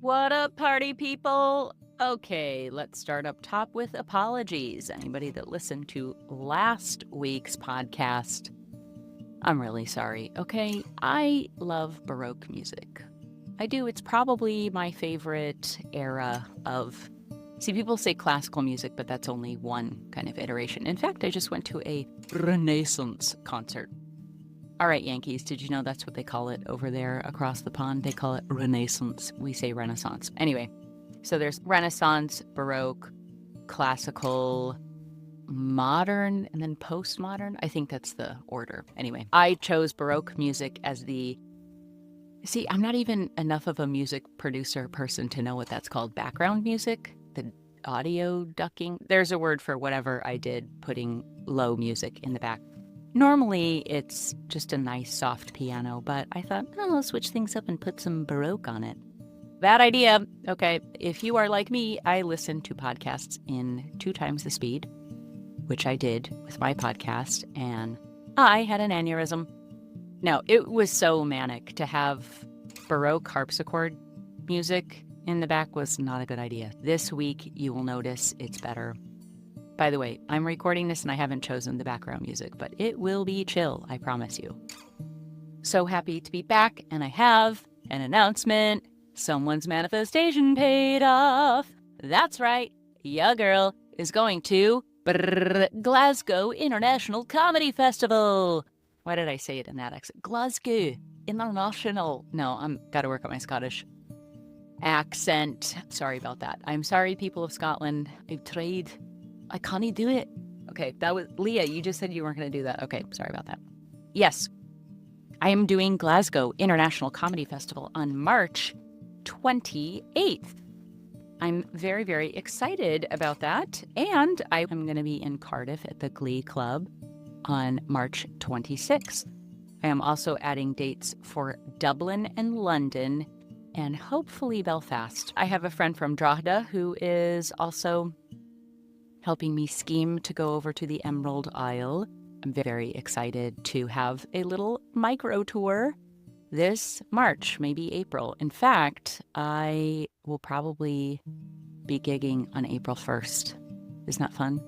What up, party people? Okay, let's start up top with apologies. Anybody that listened to last week's podcast, I'm really sorry, okay? I love Baroque music. I do. It's probably my favorite era of... See, people say classical music, but that's only one kind of iteration. In fact, I just went to a Renaissance concert. All right, Yankees, did you know that's what they call it over there across the pond? They call it Renaissance. We say Renaissance. Anyway, so there's Renaissance, Baroque, classical, modern, and then postmodern. I think that's the order. Anyway, I chose Baroque music as the... See, I'm not even enough of a music producer person to know what that's called. Background music? The audio ducking? There's a word for whatever I did, putting low music in the back. Normally, it's just a nice, soft piano, but I thought, oh, I'll switch things up and put some Baroque on it. Bad idea. Okay, if you are like me, I listen to podcasts in 2 times the speed, which I did with my podcast, and I had an aneurysm. No, it was so manic. To have Baroque harpsichord music in the back was not a good idea. This week, you will notice it's better. By the way, I'm recording this and I haven't chosen the background music, but it will be chill, I promise you. So happy to be back, and I have an announcement. Someone's manifestation paid off. That's right, ya girl is going to Glasgow International Comedy Festival. Why did I say it in that accent? Glasgow International. No, I'm gotta work on my Scottish accent. Sorry about that. I'm sorry, people of Scotland. I've tried. I can't do it. Okay, that was... Leah, you just said you weren't going to do that. Okay, sorry about that. Yes, I am doing Glasgow International Comedy Festival on March 28th. I'm very, very excited about that. And I am going to be in Cardiff at the Glee Club on March 26th. I am also adding dates for Dublin and London and hopefully Belfast. I have a friend from Drogheda who is also helping me scheme to go over to the Emerald Isle. I'm very excited to have a little micro tour this March, maybe April. In fact, I will probably be gigging on April 1st. Isn't that fun?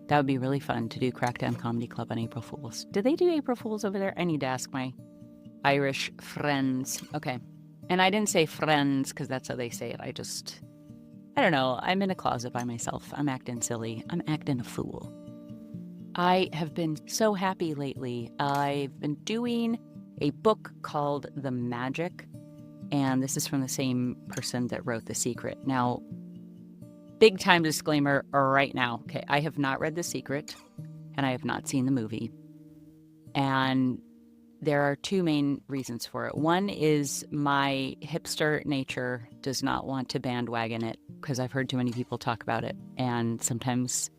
That would be really fun to do Crackdown Comedy Club on April Fools. Do they do April Fools over there? I need to ask my Irish friends. Okay. And I didn't say friends because that's how they say it. I don't know. I'm in a closet by myself. I'm acting silly. I'm acting a fool. I have been so happy lately. I've been doing a book called The Magic, and this is from the same person that wrote The Secret. Now, big time disclaimer right now. Okay, I have not read The Secret, and I have not seen the movie. And there are 2 main reasons for it. One is my hipster nature does not want to bandwagon it because I've heard too many people talk about it. And sometimes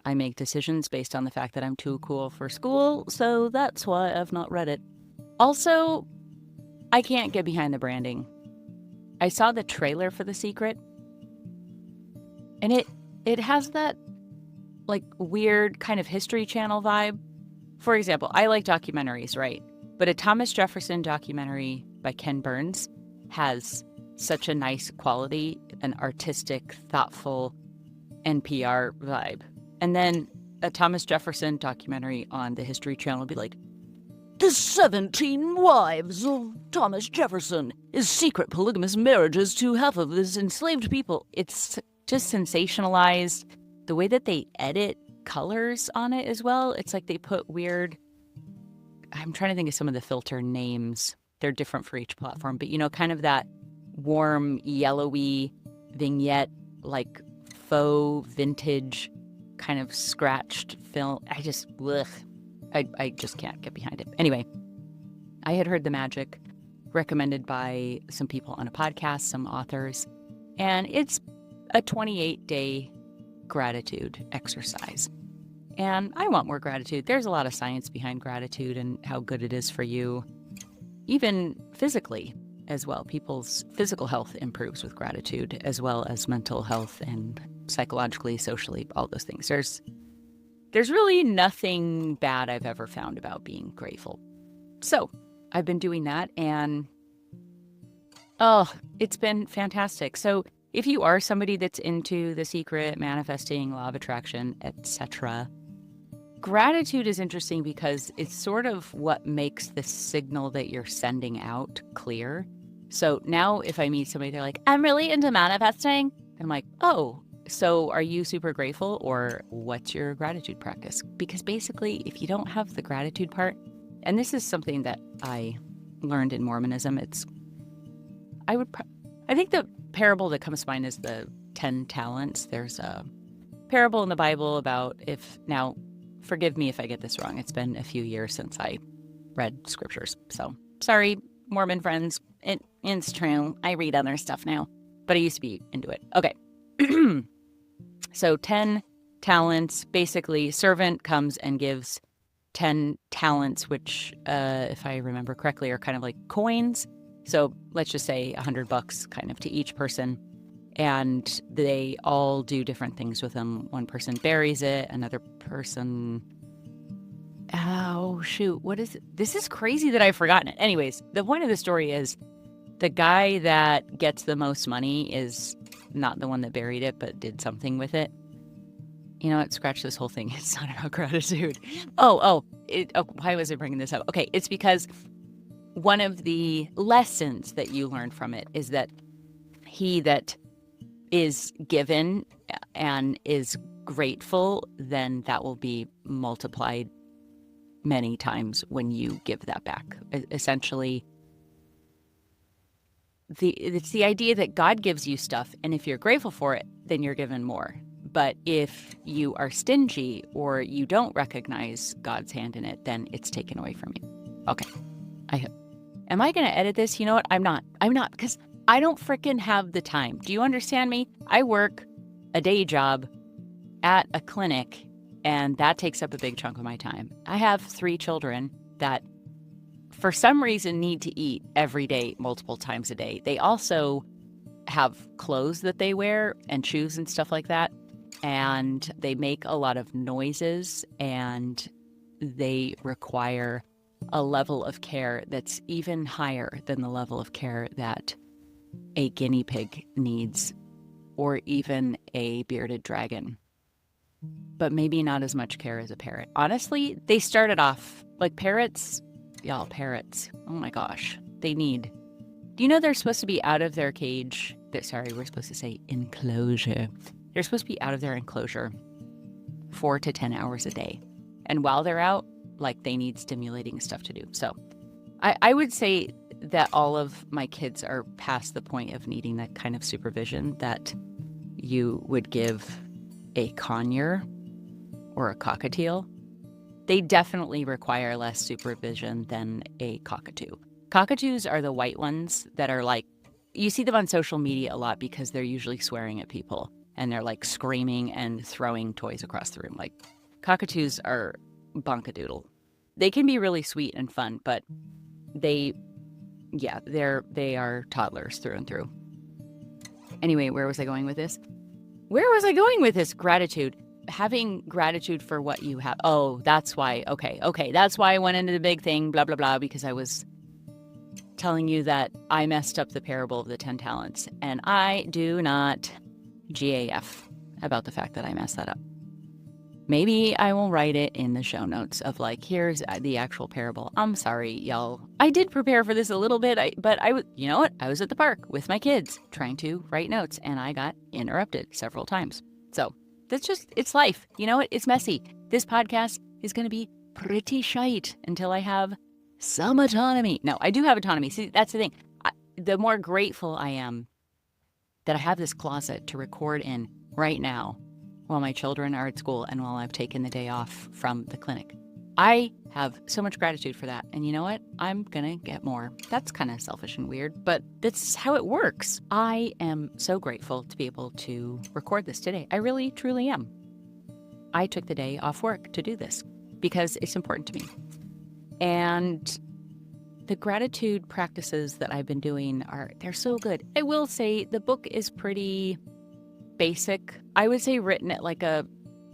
I make decisions based on the fact that I'm too cool for school. So that's why I've not read it. Also, I can't get behind the branding. I saw the trailer for The Secret, and it has that like weird kind of History Channel vibe. For example, I like documentaries, right? But a Thomas Jefferson documentary by Ken Burns has such a nice quality, an artistic, thoughtful NPR vibe. And then a Thomas Jefferson documentary on the History Channel would be like, The 17 Wives of Thomas Jefferson, his secret polygamous marriages to half of his enslaved people. It's just sensationalized. The way that they edit colors on it as well, it's like they put weird... I'm trying to think of some of the filter names. They're different for each platform, but kind of that warm, yellowy vignette, like faux vintage kind of scratched film. I just can't get behind it. Anyway, I had heard The Magic recommended by some people on a podcast, some authors, and it's a 28-day gratitude exercise. And I want more gratitude. There's a lot of science behind gratitude and how good it is for you, even physically as well. People's physical health improves with gratitude, as well as mental health and psychologically, socially, all those things. There's really nothing bad I've ever found about being grateful. So I've been doing that, and Oh, it's been fantastic. So if you are somebody that's into The Secret, manifesting, law of attraction, etc., gratitude is interesting because it's sort of what makes the signal that you're sending out clear. So now if I meet somebody, they're like, I'm really into manifesting. I'm like, oh, so are you super grateful, or what's your gratitude practice? Because basically, if you don't have the gratitude part, and this is something that I learned in Mormonism, I think the parable that comes to mind is the 10 talents. There's a parable in the Bible about now, forgive me if I get this wrong. It's been a few years since I read scriptures. So sorry, Mormon friends. It's true. I read other stuff now, but I used to be into it. Okay. So 10 talents, basically servant comes and gives 10 talents, which, if I remember correctly, are kind of like coins. So let's just say $100 kind of to each person. And they all do different things with them. One person buries it, another person... Oh, shoot. What is it? This is crazy that I've forgotten it. Anyways, the point of the story is the guy that gets the most money is not the one that buried it, but did something with it. You know what? Scratch this whole thing. It's not about gratitude. Why was I bringing this up? Okay, it's because one of the lessons that you learn from it is that he that is given and is grateful, then that will be multiplied many times when you give that back. Essentially, it's the idea that God gives you stuff, and if you're grateful for it, then you're given more. But if you are stingy or you don't recognize God's hand in it, then it's taken away from you. Okay. Am I going to edit this? You know what? I'm not, because I don't freaking have the time. Do you understand me? I work a day job at a clinic, and that takes up a big chunk of my time. I have 3 children that for some reason need to eat every day, multiple times a day. They also have clothes that they wear and shoes and stuff like that. And they make a lot of noises, and they require a level of care that's even higher than the level of care that a guinea pig needs, or even a bearded dragon. But maybe not as much care as a parrot. Honestly, they started off like parrots. Y'all, parrots. Oh my gosh. Do you know they're supposed to be out of their cage? We're supposed to say enclosure. They're supposed to be out of their enclosure 4 to 10 hours a day. And while they're out, like, they need stimulating stuff to do. So I would say that all of my kids are past the point of needing that kind of supervision that you would give a conure or a cockatiel. They definitely require less supervision than a cockatoo. Cockatoos are the white ones that are like, you see them on social media a lot because they're usually swearing at people and they're like screaming and throwing toys across the room. Like, cockatoos are bonkadoodle. They can be really sweet and fun, but they are toddlers through and through. Anyway, where was I going with this? Gratitude. Having gratitude for what you have. Oh, that's why. Okay. That's why I went into the big thing, blah, blah, blah, because I was telling you that I messed up the parable of the 10 talents. And I do not GAF about the fact that I messed that up. Maybe I will write it in the show notes of like, here's the actual parable. I'm sorry, y'all. I did prepare for this a little bit, but you know what? I was at the park with my kids trying to write notes, and I got interrupted several times. So it's life. You know what? It's messy. This podcast is going to be pretty shite until I have some autonomy. No, I do have autonomy. See, that's the thing. The more grateful I am that I have this closet to record in right now while my children are at school and while I've taken the day off from the clinic. I have so much gratitude for that. And you know what? I'm going to get more. That's kind of selfish and weird, but that's how it works. I am so grateful to be able to record this today. I really, truly am. I took the day off work to do this because it's important to me. And the gratitude practices that I've been doing they're so good. I will say the book is pretty basic. I would say written at like a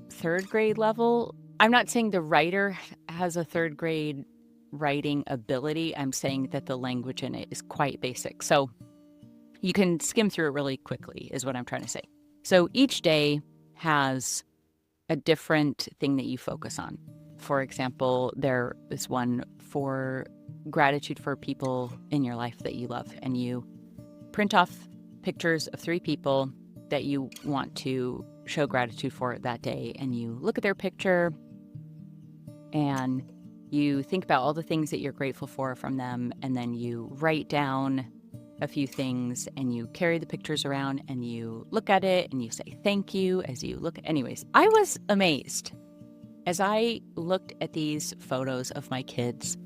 3rd grade level. I'm not saying the writer has a 3rd grade writing ability. I'm saying that the language in it is quite basic. So You can skim through it really quickly, is what I'm trying to say. So each day has a different thing that you focus on. For example, there is one for gratitude for people in your life that you love, and you print off pictures of 3 people that you want to show gratitude for that day, and you look at their picture and you think about all the things that you're grateful for from them, and then you write down a few things and you carry the pictures around and you look at it and you say thank you as you look. Anyways, I was amazed as I looked at these photos of my kids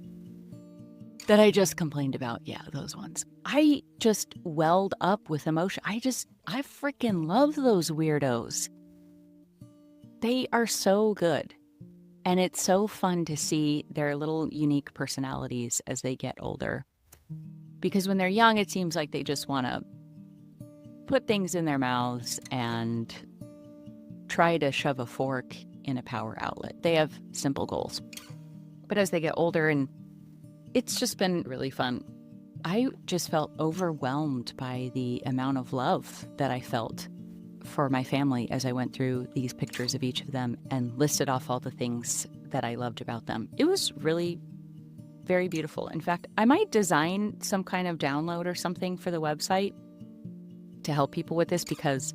that I just complained about. Yeah, those ones. I just welled up with emotion. I freaking love those weirdos. They are so good. And it's so fun to see their little unique personalities as they get older. Because when they're young, it seems like they just want to put things in their mouths and try to shove a fork in a power outlet. They have simple goals. But as they get older, and it's just been really fun. I just felt overwhelmed by the amount of love that I felt for my family as I went through these pictures of each of them and listed off all the things that I loved about them. It was really very beautiful. In fact, I might design some kind of download or something for the website to help people with this, because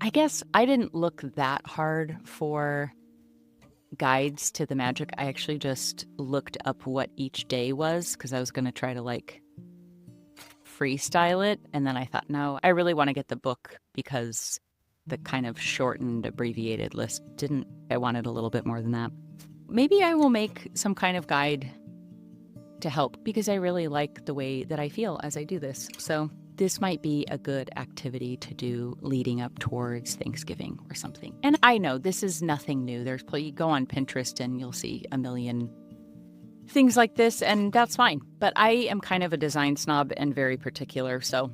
I guess I didn't look that hard for guides to the magic. I actually just looked up what each day was because I was going to try to like freestyle it. And then I thought, no, I really want to get the book because the kind of shortened, abbreviated list I wanted a little bit more than that. Maybe I will make some kind of guide to help, because I really like the way that I feel as I do this. So this might be a good activity to do leading up towards Thanksgiving or something. And I know this is nothing new. You go on Pinterest and you'll see a million things like this, and that's fine. But I am kind of a design snob and very particular. So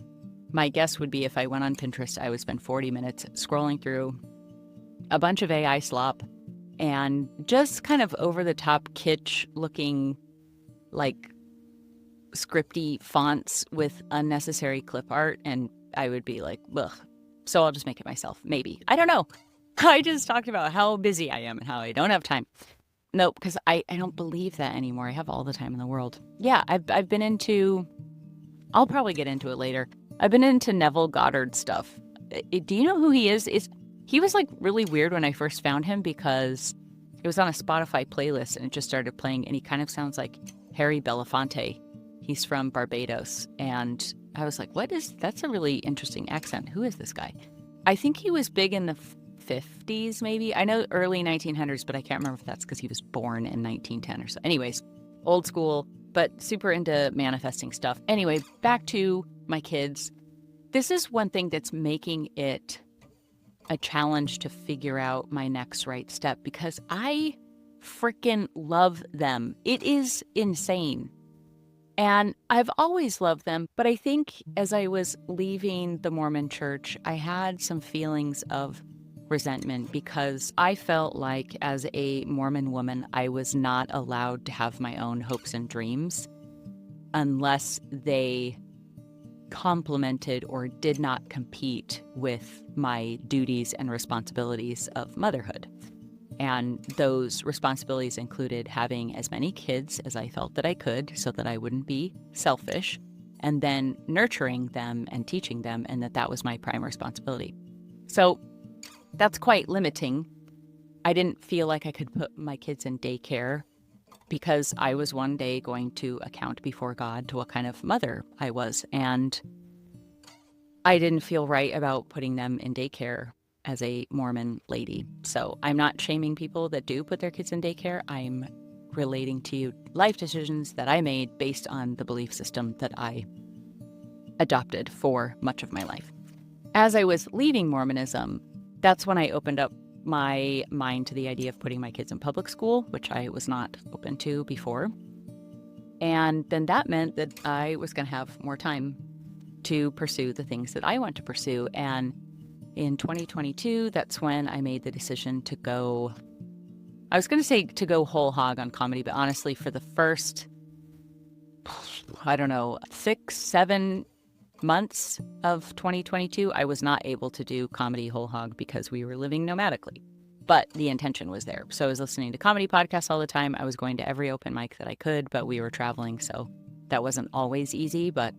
my guess would be if I went on Pinterest, I would spend 40 minutes scrolling through a bunch of AI slop and just kind of over the top kitsch looking like scripty fonts with unnecessary clip art, and I would be like, ugh. So I'll just make it myself. Maybe. I don't know. I just talked about how busy I am and how I don't have time. Nope, because I don't believe that anymore. I have all the time in the world. Yeah, I've been into, I'll probably get into it later. I've been into Neville Goddard stuff. Do you know who he is? He was like really weird when I first found him, because it was on a Spotify playlist and it just started playing, and he kind of sounds like Harry Belafonte. He's from Barbados. And I was like, that's a really interesting accent. Who is this guy? I think he was big in the 50s, maybe. I know early 1900s, but I can't remember if that's because he was born in 1910 or so. Anyways, old school, but super into manifesting stuff. Anyway, back to my kids. This is one thing that's making it a challenge to figure out my next right step, because I freaking love them. It is insane. And I've always loved them, but I think as I was leaving the Mormon church, I had some feelings of resentment, because I felt like as a Mormon woman, I was not allowed to have my own hopes and dreams unless they complemented or did not compete with my duties and responsibilities of motherhood. And those responsibilities included having as many kids as I felt that I could so that I wouldn't be selfish, and then nurturing them and teaching them, and that was my prime responsibility. So that's quite limiting. I didn't feel like I could put my kids in daycare, because I was one day going to account before God to what kind of mother I was. And I didn't feel right about putting them in daycare as a Mormon lady. So I'm not shaming people that do put their kids in daycare. I'm relating to you life decisions that I made based on the belief system that I adopted for much of my life. As I was leaving Mormonism, that's when I opened up my mind to the idea of putting my kids in public school, which I was not open to before. And then that meant that I was going to have more time to pursue the things that I want to pursue. And in 2022, that's when I made the decision to go, I was going to say to go whole hog on comedy, but honestly, for the first, 6, 7 months of 2022, I was not able to do comedy whole hog because we were living nomadically. But the intention was there. So I was listening to comedy podcasts all the time. I was going to every open mic that I could, but we were traveling, so that wasn't always easy, but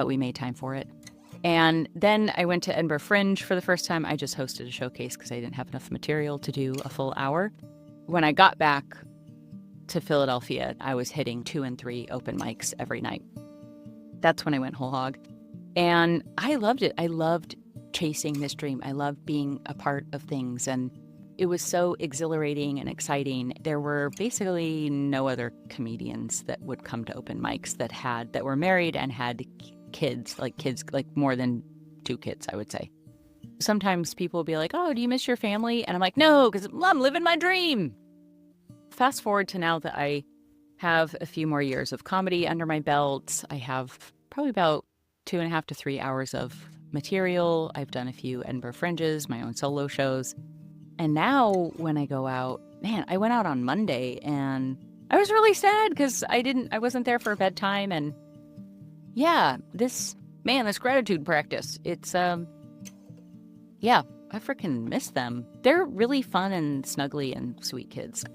we made time for it. And then I went to Edinburgh Fringe for the first time. I just hosted a showcase because I didn't have enough material to do a full hour. When I got back to Philadelphia, I was hitting 2 and 3 open mics every night. That's when I went whole hog. And I loved it. I loved chasing this dream. I loved being a part of things. And it was so exhilarating and exciting. There were basically no other comedians that would come to open mics that were married and had kids like more than 2 kids, I would say. Sometimes people will be like, oh, do you miss your family? And I'm like, no, because I'm living my dream. Fast forward to now that I have a few more years of comedy under my belt. I have probably about 2.5 to 3 hours of material. I've done a few Edinburgh Fringes, my own solo shows. And now when I go out, man, I went out on Monday and I was really sad because I wasn't there for bedtime. And yeah, this gratitude practice, it's, yeah, I freaking miss them. They're really fun and snuggly and sweet kids.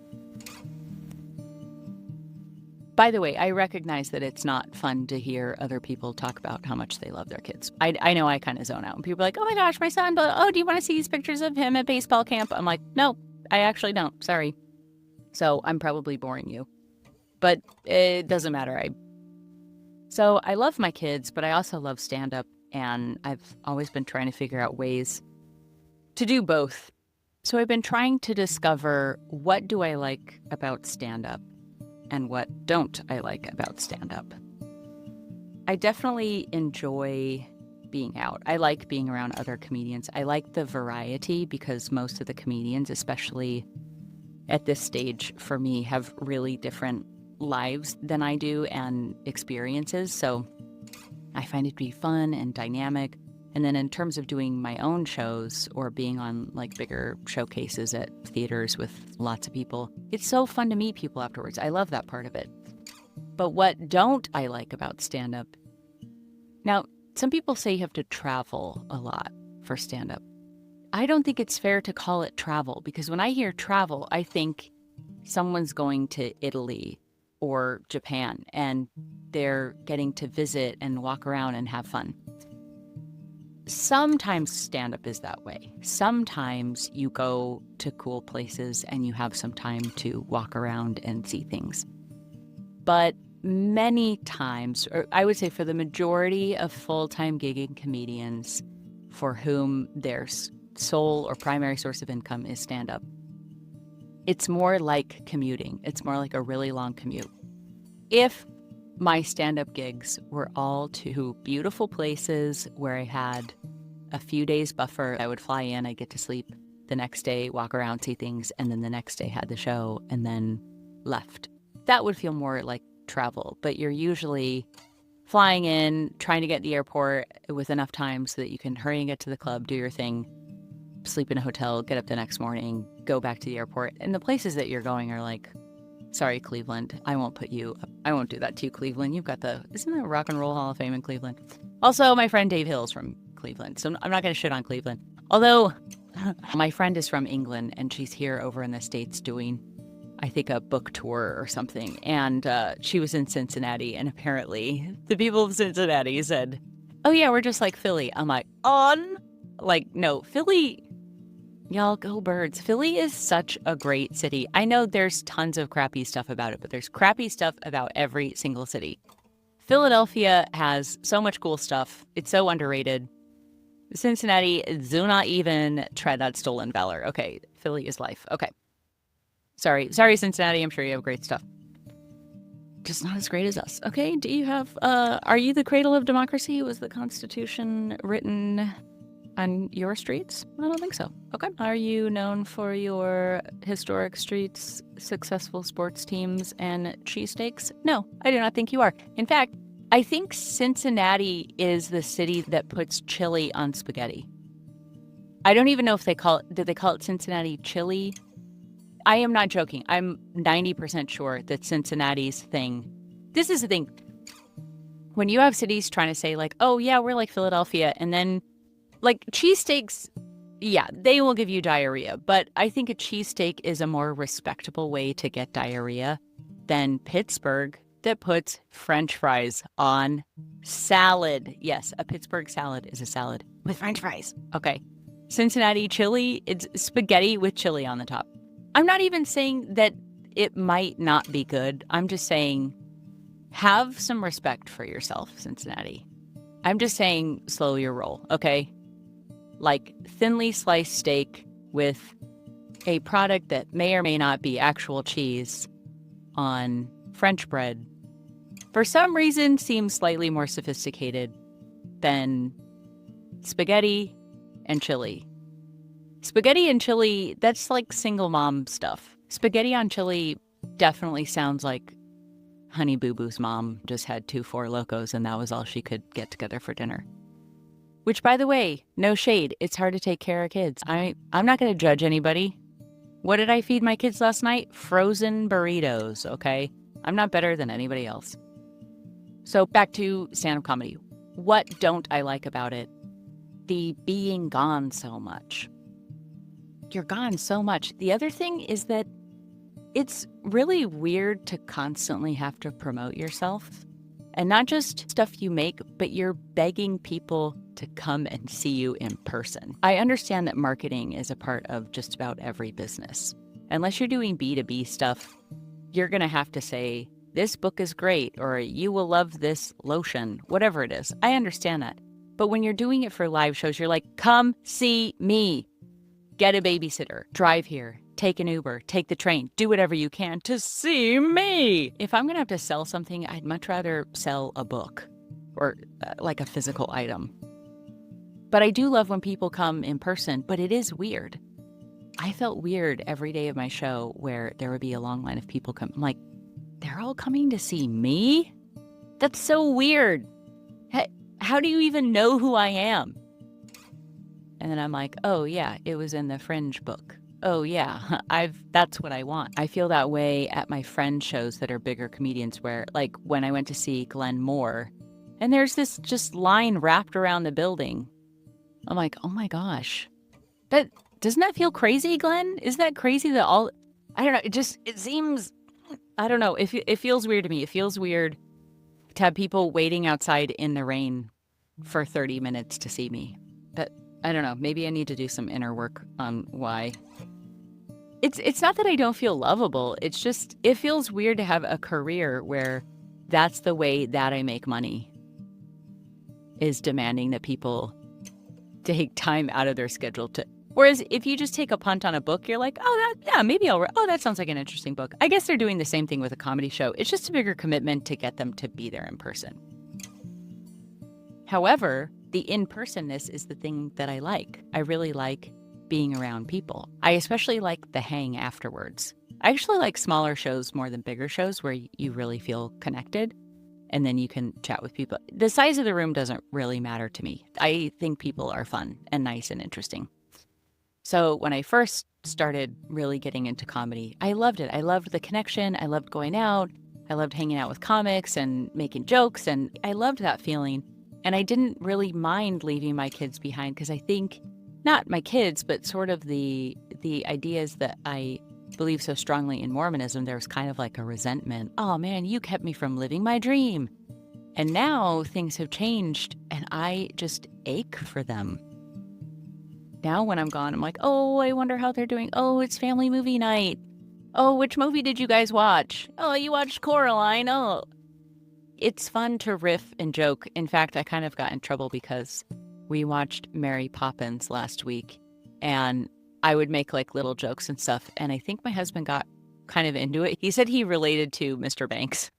By the way, I recognize that it's not fun to hear other people talk about how much they love their kids. I know I kind of zone out. And people are like, oh my gosh, my son, but oh, do you want to see these pictures of him at baseball camp? I'm like, no, I actually don't. Sorry. So I'm probably boring you. But it doesn't matter. So I love my kids, but I also love stand-up. And I've always been trying to figure out ways to do both. So I've been trying to discover what do I like about stand-up and what don't I like about stand-up. I definitely enjoy being out. I like being around other comedians. I like the variety because most of the comedians, especially at this stage for me, have really different lives than I do and experiences. So I find it to be fun and dynamic. And then in terms of doing my own shows or being on like bigger showcases at theaters with lots of people, it's so fun to meet people afterwards. I love that part of it. But what don't I like about stand-up? Now, some people say you have to travel a lot for stand-up. I don't think it's fair to call it travel because when I hear travel, I think someone's going to Italy or Japan and they're getting to visit and walk around and have fun. Sometimes stand-up is that way. Sometimes you go to cool places and you have some time to walk around and see things. But many times, or I would say for the majority of full-time gigging comedians for whom their sole or primary source of income is stand-up, it's more like commuting. It's more like a really long commute. If my stand-up gigs were all to beautiful places where I had a few days buffer. I would fly in, I'd get to sleep the next day, walk around, see things, and then the next day had the show and then left. That would feel more like travel, but you're usually flying in, trying to get to the airport with enough time so that you can hurry and get to the club, do your thing, sleep in a hotel, get up the next morning, go back to the airport. And the places that you're going are like, sorry, Cleveland, I won't do that to you, Cleveland. You've got isn't there a Rock and Roll Hall of Fame in Cleveland? Also, my friend Dave Hill's from Cleveland, so I'm not going to shit on Cleveland. Although, my friend is from England, and she's here over in the States doing, I think, a book tour or something. And she was in Cincinnati, and apparently the people of Cincinnati said, oh yeah, we're just like Philly. I'm like, no, Philly... Y'all go Birds. Philly is such a great city. I know there's tons of crappy stuff about it, but there's crappy stuff about every single city. Philadelphia has so much cool stuff. It's so underrated. Cincinnati, do not even tread that stolen valor. Okay, Philly is life. Okay. Sorry, Cincinnati. I'm sure you have great stuff. Just not as great as us. Okay, do you have, are you the cradle of democracy? Was the Constitution written on your streets? I don't think so. Okay. Are you known for your historic streets, successful sports teams, and cheesesteaks? No, I do not think you are. In fact, I think Cincinnati is the city that puts chili on spaghetti. I don't even know if did they call it Cincinnati chili? I am not joking. I'm 90% sure that Cincinnati's thing, this is the thing. when you have cities trying to say like, oh yeah, we're like Philadelphia, and then like cheesesteaks, yeah, they will give you diarrhea. But I think a cheesesteak is a more respectable way to get diarrhea than Pittsburgh that puts French fries on salad. Yes, a Pittsburgh salad is a salad with French fries. Okay. Cincinnati chili, it's spaghetti with chili on the top. I'm not even saying that it might not be good. I'm just saying have some respect for yourself, Cincinnati. I'm just saying slow your roll, okay? Like thinly sliced steak with a product that may or may not be actual cheese on French bread, for some reason seems slightly more sophisticated than spaghetti and chili. Spaghetti and chili, that's like single mom stuff. Spaghetti on chili definitely sounds like Honey Boo Boo's mom just had 2 Four Locos and that was all she could get together for dinner. Which, by the way, no shade, it's hard to take care of kids. I'm not going to judge anybody. What did I feed my kids last night? Frozen burritos, okay? I'm not better than anybody else. So back to stand-up comedy. What don't I like about it? The being gone so much. You're gone so much. The other thing is that it's really weird to constantly have to promote yourself. And not just stuff you make, but you're begging people to come and see you in person. I understand that marketing is a part of just about every business. Unless you're doing B2B stuff, you're going to have to say, this book is great, or you will love this lotion, whatever it is. I understand that. But when you're doing it for live shows, you're like, come see me. Get a babysitter, drive here, take an Uber, take the train, do whatever you can to see me. If I'm going to have to sell something, I'd much rather sell a book or like a physical item. But I do love when people come in person, but it is weird. I felt weird every day of my show where there would be a long line of people come. I'm like, they're all coming to see me? That's so weird. How do you even know who I am? And then I'm like, oh yeah, it was in the Fringe book. Oh yeah, that's what I want. I feel that way at my friend shows that are bigger comedians where like when I went to see Glenn Moore and there's this just line wrapped around the building. I'm like, oh my gosh, doesn't that feel crazy, Glenn? Is that crazy that I don't know. It seems, I don't know. It feels weird to me. It feels weird to have people waiting outside in the rain for 30 minutes to see me. But I don't know. Maybe I need to do some inner work on why. It's not that I don't feel lovable. It's just, it feels weird to have a career where that's the way that I make money, is demanding that people take time out of their schedule to. Whereas if you just take a punt on a book, you're like, maybe that sounds like an interesting book. I guess they're doing the same thing with a comedy show. It's just a bigger commitment to get them to be there in person. However, the in-personness is the thing that I like. I really like being around people. I especially like the hang afterwards. I actually like smaller shows more than bigger shows where you really feel connected and then you can chat with people. The size of the room doesn't really matter to me. I think people are fun and nice and interesting. So when I first started really getting into comedy, I loved it. I loved the connection. I loved going out. I loved hanging out with comics and making jokes. And I loved that feeling. And I didn't really mind leaving my kids behind because I think, not my kids, but sort of the ideas that I believe so strongly in Mormonism, there was kind of like a resentment. Oh man, you kept me from living my dream. And now things have changed and I just ache for them. Now when I'm gone, I'm like, oh, I wonder how they're doing. Oh, it's family movie night. Oh, which movie did you guys watch? Oh, you watched Coraline. Oh, it's fun to riff and joke. In fact, I kind of got in trouble because we watched Mary Poppins last week and I would make like little jokes and stuff. And I think my husband got kind of into it. He said he related to Mr. Banks.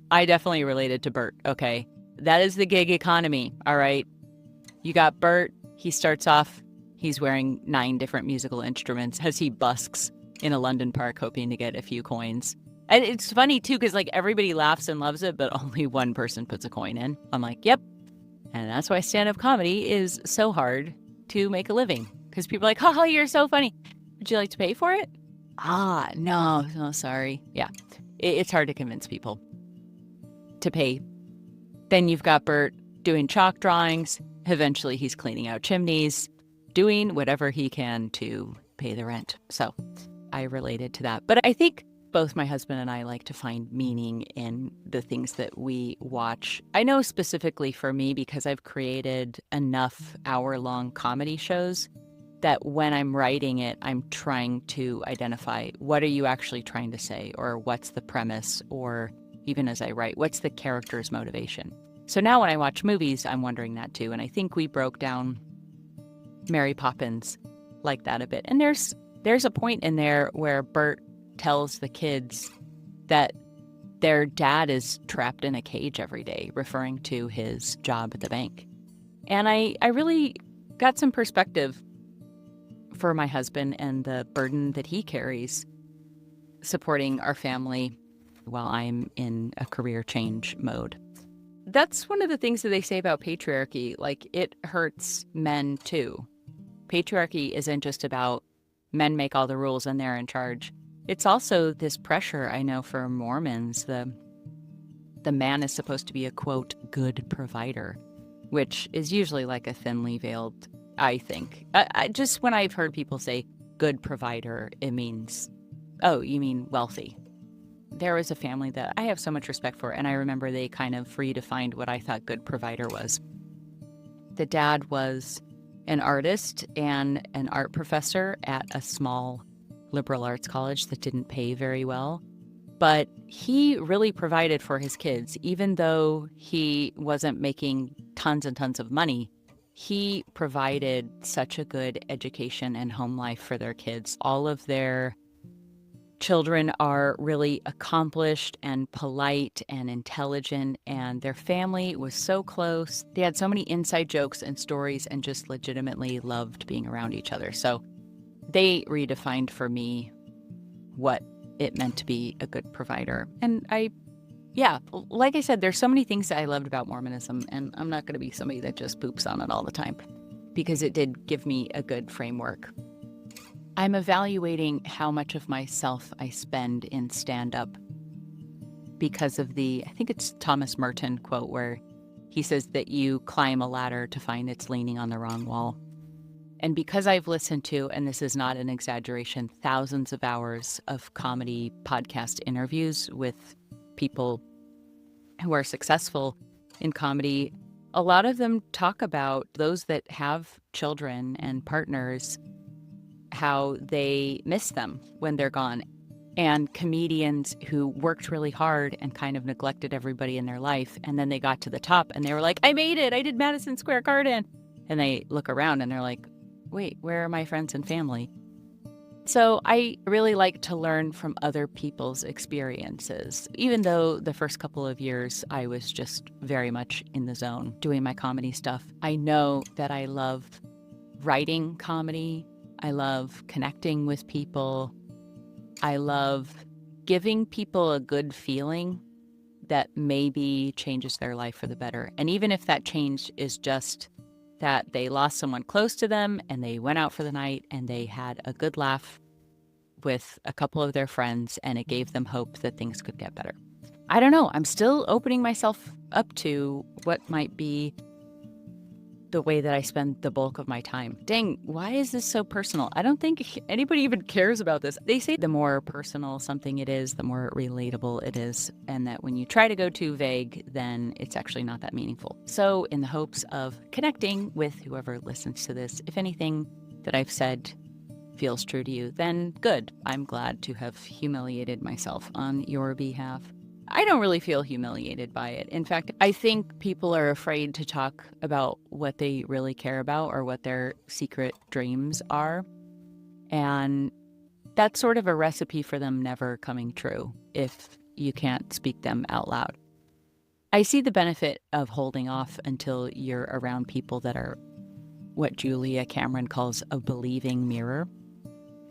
I definitely related to Burt. Okay. That is the gig economy. All right. You got Burt. He starts off, he's wearing 9 different musical instruments as he busks in a London park hoping to get a few coins. And it's funny too, because like everybody laughs and loves it, but only one person puts a coin in. I'm like, yep. And that's why stand-up comedy is so hard to make a living. Because people are like, haha, you're so funny. Would you like to pay for it? No, sorry. Yeah, it's hard to convince people to pay Then you've got Burt doing chalk drawings. Eventually he's cleaning out chimneys, doing whatever he can to pay the rent. So I related to that. But I think both my husband and I like to find meaning in the things that we watch. I know specifically for me, because I've created enough hour-long comedy shows, that when I'm writing it, I'm trying to identify what are you actually trying to say, or what's the premise, or even as I write, what's the character's motivation. So now when I watch movies, I'm wondering that too. And I think we broke down Mary Poppins like that a bit. And there's a point in there where Burt tells the kids that their dad is trapped in a cage every day, referring to his job at the bank. And I really got some perspective for my husband and the burden that he carries supporting our family while I'm in a career change mode. That's one of the things that they say about patriarchy. Like, it hurts men too. Patriarchy isn't just about men make all the rules and they're in charge. It's also this pressure, I know, for Mormons. The man is supposed to be a, quote, good provider, which is usually like a thinly veiled, I think. I just, when I've heard people say good provider, it means, oh, you mean wealthy. There was a family that I have so much respect for, and I remember they kind of redefined what I thought good provider was. The dad was an artist and an art professor at a small liberal arts college that didn't pay very well. But he really provided for his kids. Even though he wasn't making tons and tons of money, he provided such a good education and home life for their kids. All of their children are really accomplished and polite and intelligent, and their family was so close. They had so many inside jokes and stories and just legitimately loved being around each other. So they redefined for me what it meant to be a good provider. And like I said, there's so many things that I loved about Mormonism, and I'm not going to be somebody that just poops on it all the time, because it did give me a good framework. I'm evaluating how much of myself I spend in stand-up because of I think it's Thomas Merton quote, where he says that you climb a ladder to find it's leaning on the wrong wall. And because I've listened to, and this is not an exaggeration, thousands of hours of comedy podcast interviews with people who are successful in comedy, a lot of them talk about those that have children and partners, how they miss them when they're gone. And comedians who worked really hard and kind of neglected everybody in their life, and then they got to the top and they were like, I made it, I did Madison Square Garden. And they look around and they're like, wait, where are my friends and family? So I really like to learn from other people's experiences. Even though the first couple of years I was just very much in the zone doing my comedy stuff, I know that I love writing comedy. I love connecting with people. I love giving people a good feeling that maybe changes their life for the better. And even if that change is just that they lost someone close to them and they went out for the night and they had a good laugh with a couple of their friends and it gave them hope that things could get better. I don't know. I'm still opening myself up to what might be the way that I spend the bulk of my time. Dang, why is this so personal? I don't think anybody even cares about this. They say the more personal something it is, the more relatable it is, and that when you try to go too vague, then it's actually not that meaningful. So in the hopes of connecting with whoever listens to this, if anything that I've said feels true to you, then good. I'm glad to have humiliated myself on your behalf. I don't really feel humiliated by it. In fact, I think people are afraid to talk about what they really care about or what their secret dreams are. And that's sort of a recipe for them never coming true if you can't speak them out loud. I see the benefit of holding off until you're around people that are what Julia Cameron calls a believing mirror.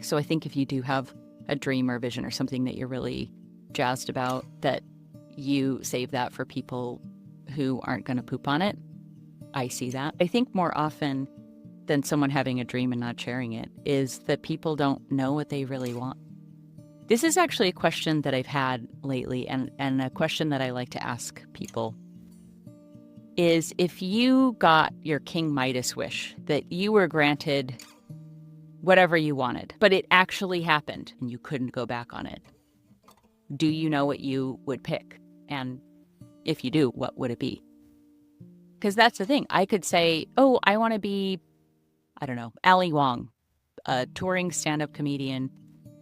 So I think if you do have a dream or vision or something that you're really jazzed about, that you save that for people who aren't going to poop on it. I see that. I think more often than someone having a dream and not sharing it is that people don't know what they really want. This is actually a question that I've had lately, and a question that I like to ask people. is if you got your King Midas wish, that you were granted whatever you wanted, but it actually happened and you couldn't go back on it. Do you know what you would pick? And if you do, what would it be? Because that's the thing. I could say, oh, I want to be, I don't know, Ali Wong, a touring stand-up comedian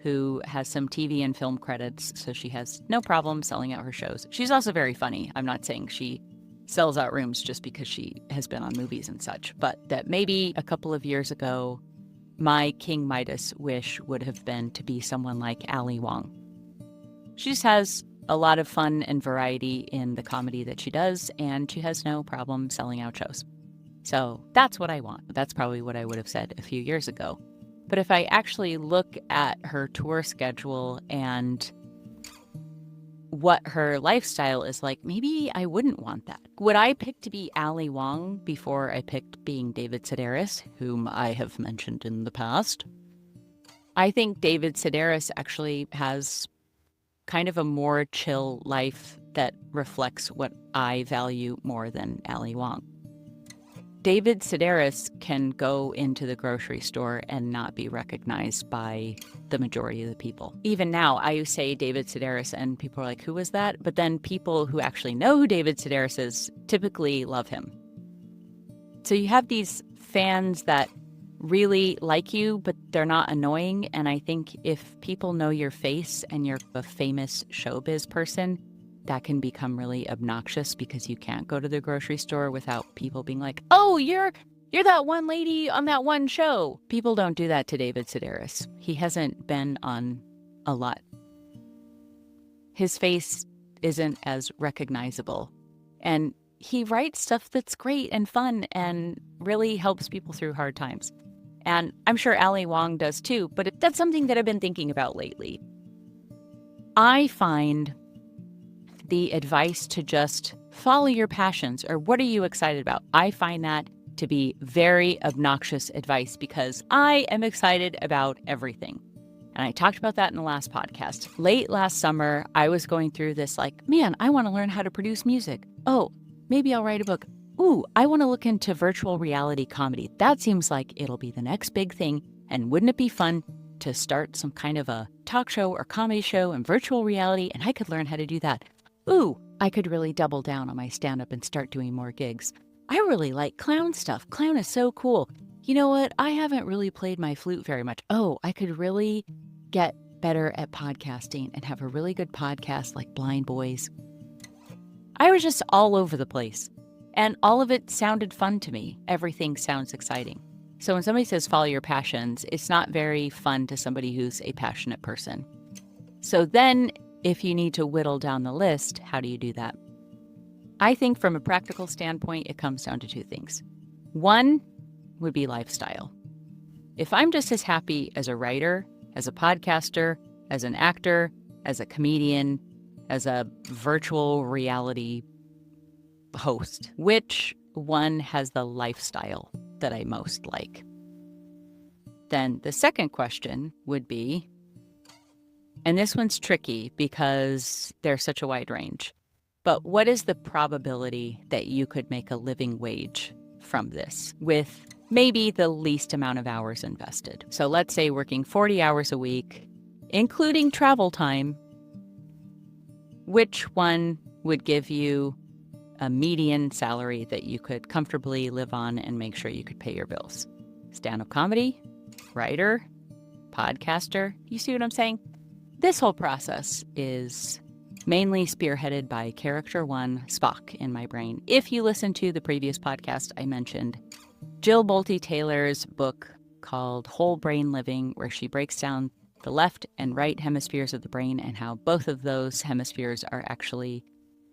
who has some TV and film credits, so she has no problem selling out her shows. She's also very funny. I'm not saying she sells out rooms just because she has been on movies and such, but that maybe a couple of years ago, my King Midas wish would have been to be someone like Ali Wong. She just has a lot of fun and variety in the comedy that she does, and she has no problem selling out shows. So that's what I want. That's probably what I would have said a few years ago. But if I actually look at her tour schedule and what her lifestyle is like, maybe I wouldn't want that. Would I pick to be Ali Wong before I picked being David Sedaris, whom I have mentioned in the past? I think David Sedaris actually has kind of a more chill life that reflects what I value more than Ali Wong. David Sedaris can go into the grocery store and not be recognized by the majority of the people. Even now, I say David Sedaris and people are like, who is that? But then people who actually know who David Sedaris is typically love him. So you have these fans that really like you, but they're not annoying. And I think if people know your face and you're a famous showbiz person, that can become really obnoxious because you can't go to the grocery store without people being like, oh, you're that one lady on that one show. People don't do that to David Sedaris. He hasn't been on a lot. His face isn't as recognizable. And he writes stuff that's great and fun and really helps people through hard times. And I'm sure Ali Wong does too, but that's something that I've been thinking about lately. I find the advice to just follow your passions, or what are you excited about? I find that to be very obnoxious advice because I am excited about everything. And I talked about that in the last podcast. Late last summer, I was going through this like, man, I want to learn how to produce music. Oh, maybe I'll write a book. Ooh, I want to look into virtual reality comedy. That seems like it'll be the next big thing. And wouldn't it be fun to start some kind of a talk show or comedy show in virtual reality? And I could learn how to do that. Ooh, I could really double down on my stand-up and start doing more gigs. I really like clown stuff. Clown is so cool. You know what? I haven't really played my flute very much. Oh, I could really get better at podcasting and have a really good podcast like Blind Boys. I was just all over the place. And all of it sounded fun to me. Everything sounds exciting. So when somebody says follow your passions, it's not very fun to somebody who's a passionate person. So then if you need to whittle down the list, how do you do that? I think from a practical standpoint, it comes down to two things. One would be lifestyle. If I'm just as happy as a writer, as a podcaster, as an actor, as a comedian, as a virtual reality host, which one has the lifestyle that I most like? Then the second question would be, and this one's tricky because there's such a wide range, but what is the probability that you could make a living wage from this with maybe the least amount of hours invested? So let's say working 40 hours a week, including travel time, which one would give you a median salary that you could comfortably live on and make sure you could pay your bills? Stand-up comedy, writer, podcaster, you see what I'm saying? This whole process is mainly spearheaded by character one, Spock, in my brain. If you listen to the previous podcast, I mentioned Jill Bolte Taylor's book called Whole Brain Living, where she breaks down the left and right hemispheres of the brain and how both of those hemispheres are actually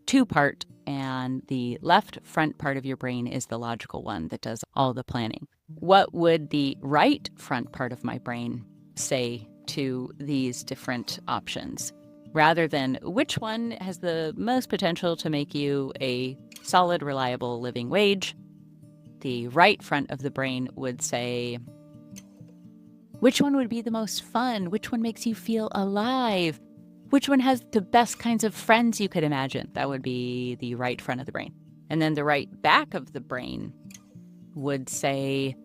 two-part, and the left front part of your brain is the logical one that does all the planning. What would the right front part of my brain say to these different options, rather than which one has the most potential to make you a solid, reliable living wage? The right front of the brain would say, which one would be the most fun? Which one makes you feel alive? Which one has the best kinds of friends you could imagine? That would be the right front of the brain. And then the right back of the brain would say,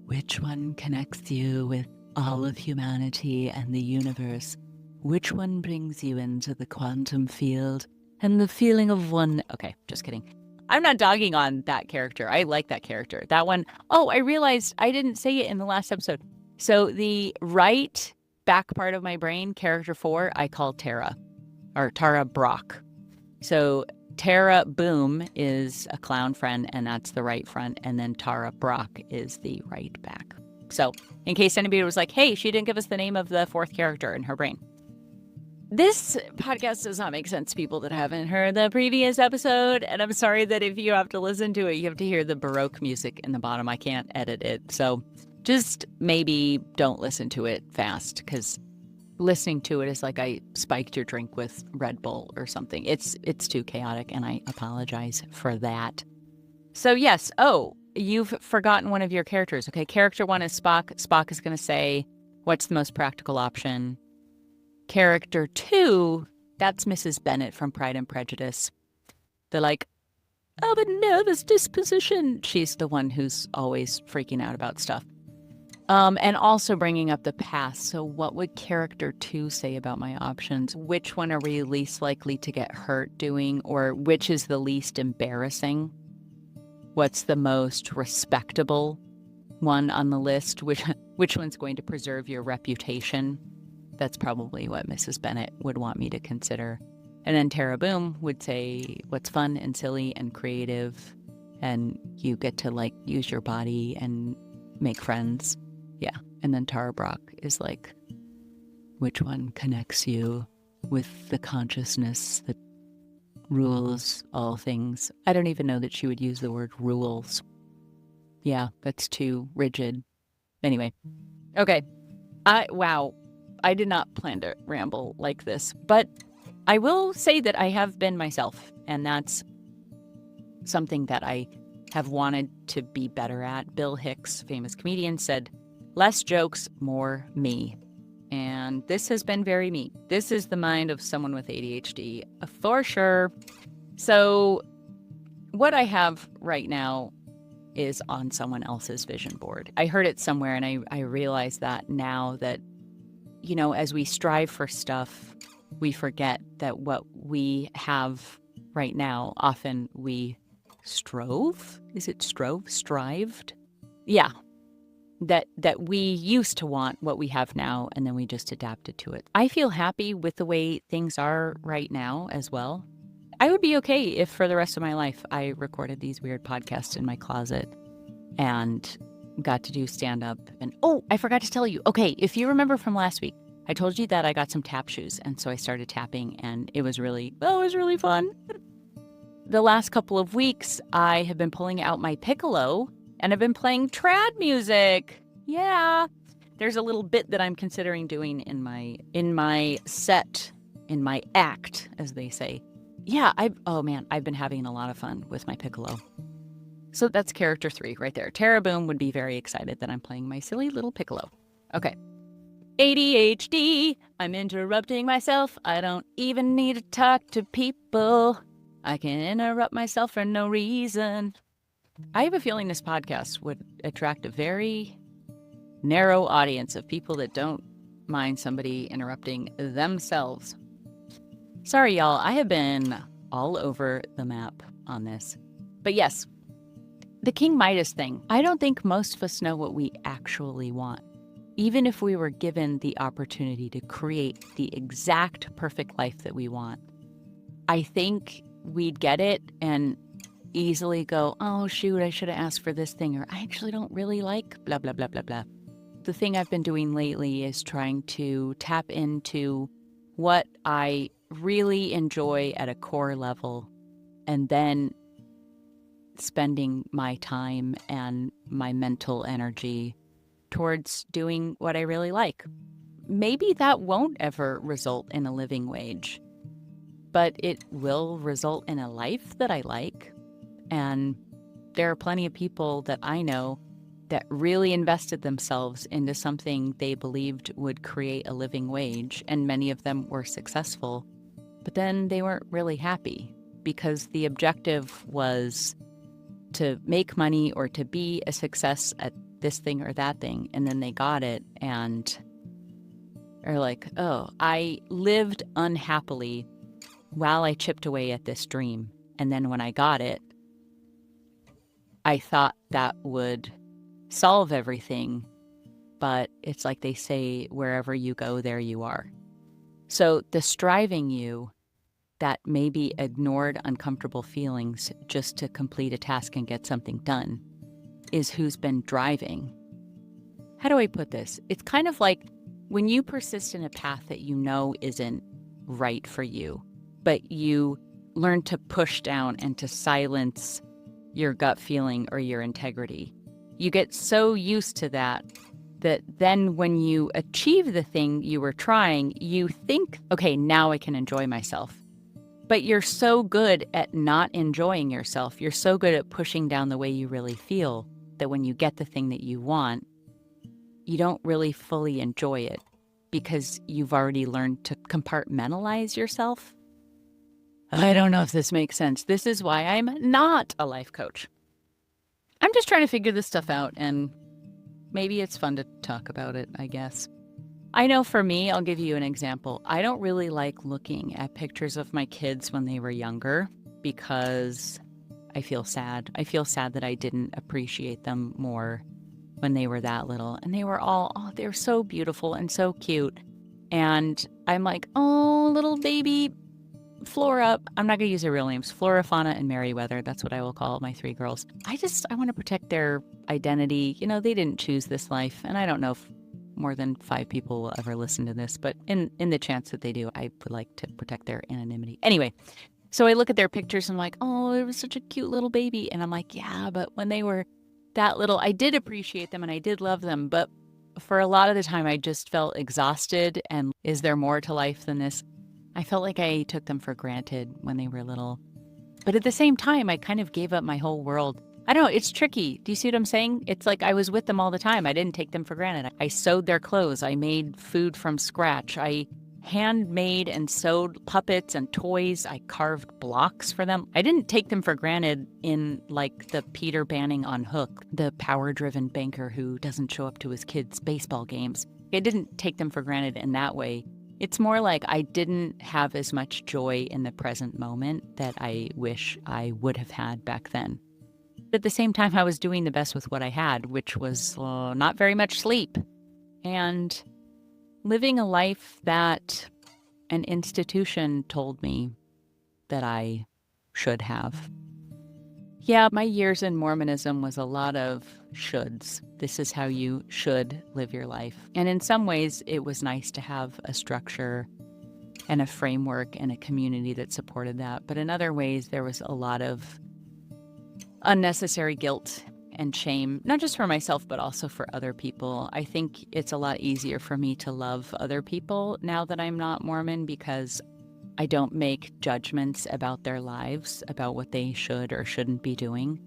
which one connects you with all of humanity and the universe? Which one brings you into the quantum field and the feeling of one? Okay, just kidding. I'm not dogging on that character. I like that character. That one, oh, I realized I didn't say it in the last episode. So the right back part of my brain, character 4, I call Tara, or Tara Brock. So Tara Boom is a clown friend, and that's the right front. And then Tara Brock is the right back. So in case anybody was like, hey, she didn't give us the name of the 4th character in her brain. This podcast does not make sense to people that haven't heard the previous episode. And I'm sorry that if you have to listen to it, you have to hear the Baroque music in the bottom. I can't edit it. So just maybe don't listen to it fast, because listening to it is like I spiked your drink with Red Bull or something. It's too chaotic, and I apologize for that. So yes, you've forgotten one of your characters. Okay, character 1 is Spock. Spock is going to say, what's the most practical option? Character 2, that's Mrs. Bennett from Pride and Prejudice. They're like, of a nervous disposition. She's the one who's always freaking out about stuff. And also bringing up the past. So what would character 2 say about my options? Which one are we least likely to get hurt doing? Or which is the least embarrassing? What's the most respectable one on the list? Which one's going to preserve your reputation? That's probably what Mrs. Bennett would want me to consider. And then Tara Boom would say what's fun and silly and creative, and you get to like use your body and make friends. Yeah. And then Tara Brock is like, which one connects you with the consciousness that rules all things? I don't even know that she would use the word rules. Yeah, that's too rigid. Anyway. Okay. Wow. I did not plan to ramble like this, but I will say that I have been myself, and that's something that I have wanted to be better at. Bill Hicks, famous comedian, said, less jokes, more me. And this has been very me. This is the mind of someone with ADHD, for sure. So what I have right now is on someone else's vision board. I heard it somewhere, and I realize that now that, you know, as we strive for stuff, we forget that what we have right now, often we strove? Is it strove? Strived? Yeah. That we used to want what we have now, and then we just adapted to it. I feel happy with the way things are right now as well. I would be okay if for the rest of my life I recorded these weird podcasts in my closet and got to do stand-up. And oh, I forgot to tell you. Okay, if you remember from last week, I told you that I got some tap shoes, and so I started tapping, and it was really fun. The last couple of weeks, I have been pulling out my piccolo, and I've been playing trad music. Yeah. There's a little bit that I'm considering doing in my set, in my act, as they say. Yeah, I've been having a lot of fun with my piccolo. So that's character 3 right there. Tara Boom would be very excited that I'm playing my silly little piccolo. Okay. ADHD, I'm interrupting myself. I don't even need to talk to people. I can interrupt myself for no reason. I have a feeling this podcast would attract a very narrow audience of people that don't mind somebody interrupting themselves. Sorry, y'all. I have been all over the map on this. But yes, the King Midas thing. I don't think most of us know what we actually want. Even if we were given the opportunity to create the exact perfect life that we want, I think we'd get it and easily go, oh, shoot, I should have asked for this thing, or I actually don't really like blah, blah, blah, blah, blah. The thing I've been doing lately is trying to tap into what I really enjoy at a core level, and then spending my time and my mental energy towards doing what I really like. Maybe that won't ever result in a living wage, but it will result in a life that I like. And there are plenty of people that I know that really invested themselves into something they believed would create a living wage, and many of them were successful, but then they weren't really happy. because the objective was to make money or to be a success at this thing or that thing. And then they got it and are like, oh, I lived unhappily while I chipped away at this dream. And then when I got it, I thought that would solve everything. But it's like they say, wherever you go, there you are. So the striving you that maybe ignored uncomfortable feelings just to complete a task and get something done is who's been driving. How do I put this? It's kind of like when you persist in a path that you know isn't right for you, but you learn to push down and to silence your gut feeling or your integrity. You get so used to that then when you achieve the thing you were trying, you think, okay, now I can enjoy myself. But you're so good at not enjoying yourself. You're so good at pushing down the way you really feel that when you get the thing that you want, you don't really fully enjoy it because you've already learned to compartmentalize yourself. I don't know if this makes sense. This is why I'm not a life coach. I'm just trying to figure this stuff out, and maybe it's fun to talk about it, I guess. I know for me, I'll give you an example. I don't really like looking at pictures of my kids when they were younger because I feel sad. I feel sad that I didn't appreciate them more when they were that little. And they were they're so beautiful and so cute. And I'm like, oh, little baby Flora. I'm not going to use their real names. Flora, Fauna, and Merryweather. That's what I will call my three girls. I want to protect their identity. You know, they didn't choose this life. And I don't know if more than 5 people will ever listen to this, but in the chance that they do, I would like to protect their anonymity. Anyway, so I look at their pictures and I'm like, oh, it was such a cute little baby. And I'm like, yeah, but when they were that little, I did appreciate them and I did love them. But for a lot of the time, I just felt exhausted. And is there more to life than this? I felt like I took them for granted when they were little. But at the same time, I kind of gave up my whole world. I don't know, it's tricky. Do you see what I'm saying? It's like I was with them all the time. I didn't take them for granted. I sewed their clothes. I made food from scratch. I handmade and sewed puppets and toys. I carved blocks for them. I didn't take them for granted in like the Peter Banning on Hook, the power-driven banker who doesn't show up to his kids' baseball games. I didn't take them for granted in that way. It's more like I didn't have as much joy in the present moment that I wish I would have had back then. At the same time, I was doing the best with what I had, which was not very much sleep and living a life that an institution told me that I should have. Yeah, my years in Mormonism was a lot of shoulds. This is how you should live your life. And in some ways, it was nice to have a structure and a framework and a community that supported that. But in other ways, there was a lot of unnecessary guilt and shame, not just for myself, but also for other people. I think it's a lot easier for me to love other people now that I'm not Mormon because I don't make judgments about their lives, about what they should or shouldn't be doing.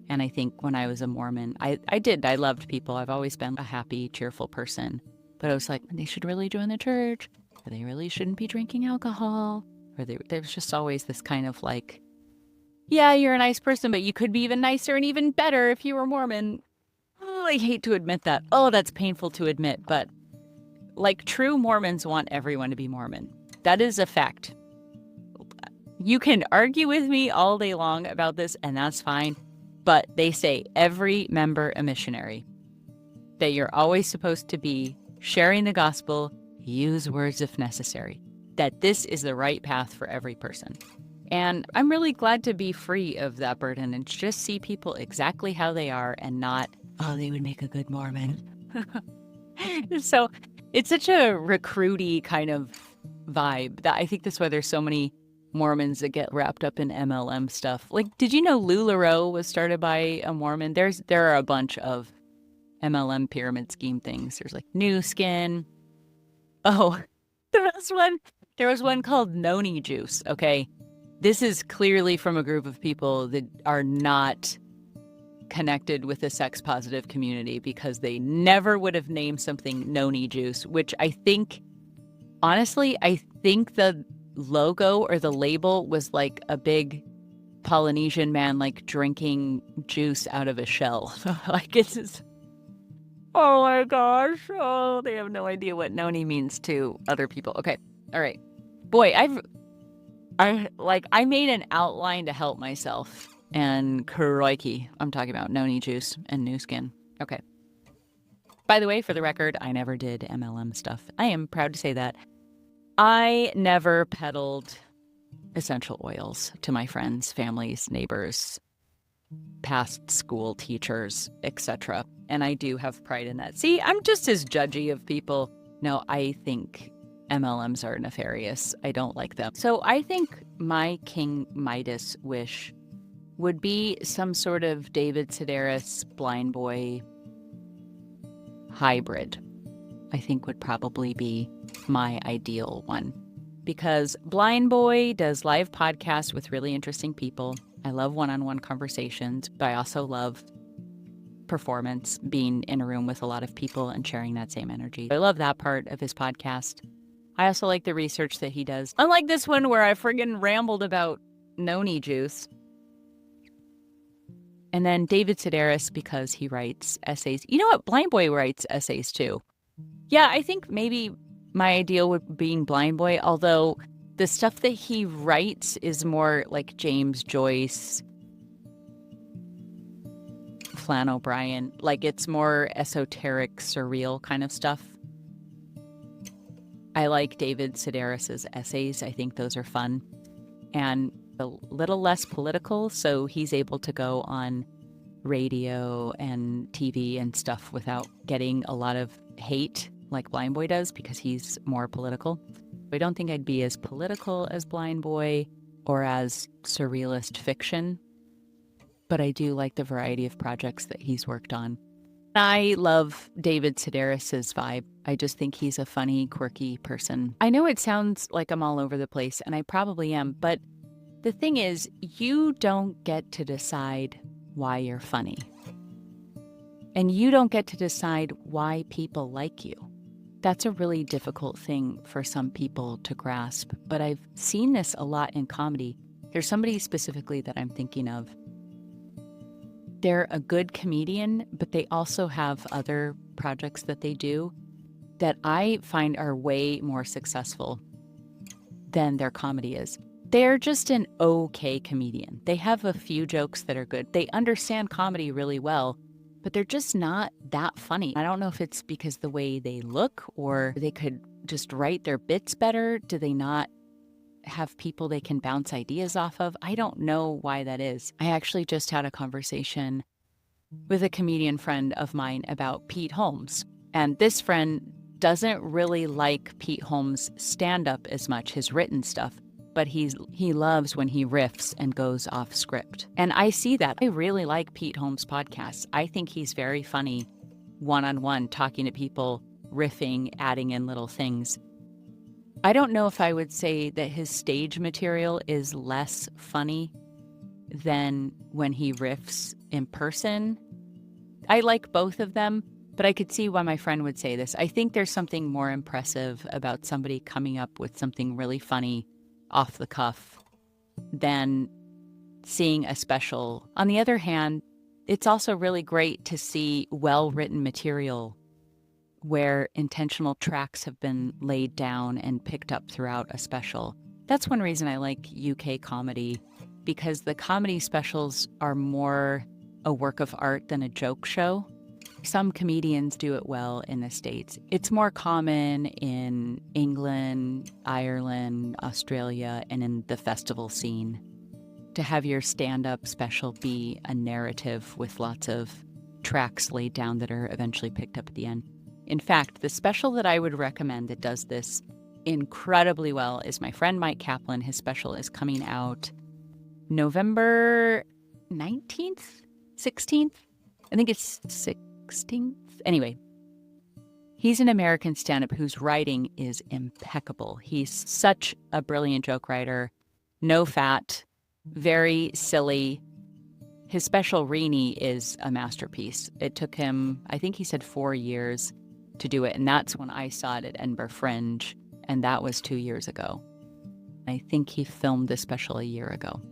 And I think when I was a Mormon, I loved people. I've always been a happy, cheerful person. But I was like, they should really join the church, or they really shouldn't be drinking alcohol, or there's just always this kind of like, yeah, you're a nice person, but you could be even nicer and even better if you were Mormon. Oh, I hate to admit that. Oh, that's painful to admit. But like true Mormons want everyone to be Mormon. That is a fact. You can argue with me all day long about this, and that's fine. But they say every member a missionary. That you're always supposed to be sharing the gospel, use words if necessary. That this is the right path for every person. And I'm really glad to be free of that burden and just see people exactly how they are and not, oh, they would make a good Mormon. So it's such a recruity kind of vibe that I think that's why there's so many Mormons that get wrapped up in MLM stuff. Like, did you know LuLaRoe was started by a Mormon? There are a bunch of MLM pyramid scheme things. There's like New Skin. Oh, there was one called Noni Juice, okay? This is clearly from a group of people that are not connected with the sex-positive community because they never would have named something Noni Juice, which I think, honestly, the logo or the label was like a big Polynesian man like drinking juice out of a shell. Like it's just, oh my gosh. Oh, they have no idea what Noni means to other people. Okay. All right. Boy, I made an outline to help myself. And crikey, I'm talking about Noni juice and new skin. Okay. By the way, for the record, I never did MLM stuff. I am proud to say that. I never peddled essential oils to my friends, families, neighbors, past school teachers, etc. And I do have pride in that. See, I'm just as judgy of people. No, I think MLMs are nefarious. I don't like them. So I think my King Midas wish would be some sort of David Sedaris blind boy hybrid. I think would probably be my ideal one. Because Blind Boy does live podcasts with really interesting people. I love one-on-one conversations, but I also love performance, being in a room with a lot of people and sharing that same energy. I love that part of his podcast. I also like the research that he does. Unlike this one where I friggin' rambled about Noni juice. And then David Sedaris, because he writes essays. You know what? Blind Boy writes essays too. Yeah, I think maybe my ideal would be being Blind Boy, although the stuff that he writes is more like James Joyce, Flann O'Brien. Like it's more esoteric, surreal kind of stuff. I like David Sedaris's essays. I think those are fun and a little less political, so he's able to go on radio and TV and stuff without getting a lot of hate like Blind Boy does because he's more political. I don't think I'd be as political as Blind Boy or as surrealist fiction, but I do like the variety of projects that he's worked on. I love David Sedaris's vibe. I just think he's a funny, quirky person. I know it sounds like I'm all over the place, and I probably am, but the thing is, you don't get to decide why you're funny. And you don't get to decide why people like you. That's a really difficult thing for some people to grasp, but I've seen this a lot in comedy. There's somebody specifically that I'm thinking of. They're a good comedian, but they also have other projects that they do that I find are way more successful than their comedy is. They're just an okay comedian. They have a few jokes that are good. They understand comedy really well, but they're just not that funny. I don't know if it's because the way they look or they could just write their bits better. Do they not have people they can bounce ideas off of? I don't know why that is. I actually just had a conversation with a comedian friend of mine about Pete Holmes. And this friend doesn't really like Pete Holmes' stand-up as much, his written stuff, but he loves when he riffs and goes off script. And I see that. I really like Pete Holmes' podcasts. I think he's very funny one-on-one, talking to people, riffing, adding in little things. I don't know if I would say that his stage material is less funny than when he riffs in person. I like both of them, but I could see why my friend would say this. I think there's something more impressive about somebody coming up with something really funny off the cuff than seeing a special. On the other hand, it's also really great to see well-written material where intentional tracks have been laid down and picked up throughout a special. That's one reason I like UK comedy, because the comedy specials are more a work of art than a joke show. Some comedians do it well in the States. It's more common in England, Ireland, Australia, and in the festival scene to have your stand-up special be a narrative with lots of tracks laid down that are eventually picked up at the end. In fact, the special that I would recommend that does this incredibly well is my friend Mike Kaplan. His special is coming out November 19th, 16th? I think it's 16th. Anyway, he's an American stand-up whose writing is impeccable. He's such a brilliant joke writer, no fat, very silly. His special, Renee, is a masterpiece. It took him, I think he said 4 years to do it, and that's when I saw it at Edinburgh Fringe, and that was 2 years ago. I think he filmed this special a year ago.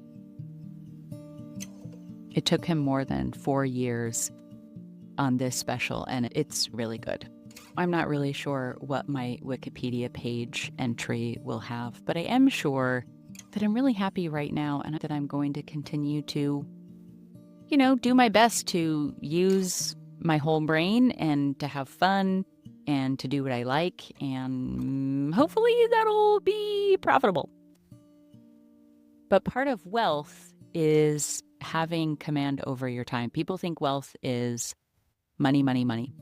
It took him more than 4 years on this special, and it's really good. I'm not really sure what my Wikipedia page entry will have, but I am sure that I'm really happy right now and that I'm going to continue to, do my best to use my whole brain and to have fun and to do what I like, and hopefully that'll be profitable. But part of wealth is having command over your time. People think wealth is money, money, money.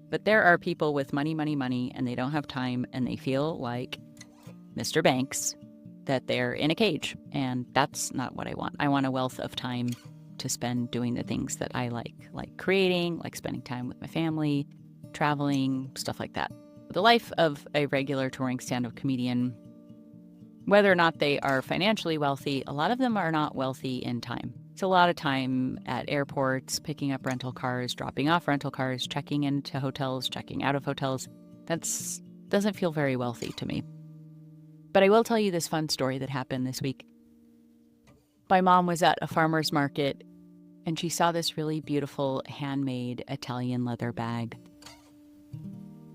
But there are people with money, money, money, and they don't have time, and they feel like Mr. Banks, that they're in a cage. And that's not what I want. I want a wealth of time to spend doing the things that I like creating, like spending time with my family, traveling, stuff like that. The life of a regular touring stand-up comedian, whether or not they are financially wealthy, a lot of them are not wealthy in time. It's a lot of time at airports, picking up rental cars, dropping off rental cars, checking into hotels, checking out of hotels. Doesn't feel very wealthy to me. But I will tell you this fun story that happened this week. My mom was at a farmer's market, and she saw this really beautiful handmade Italian leather bag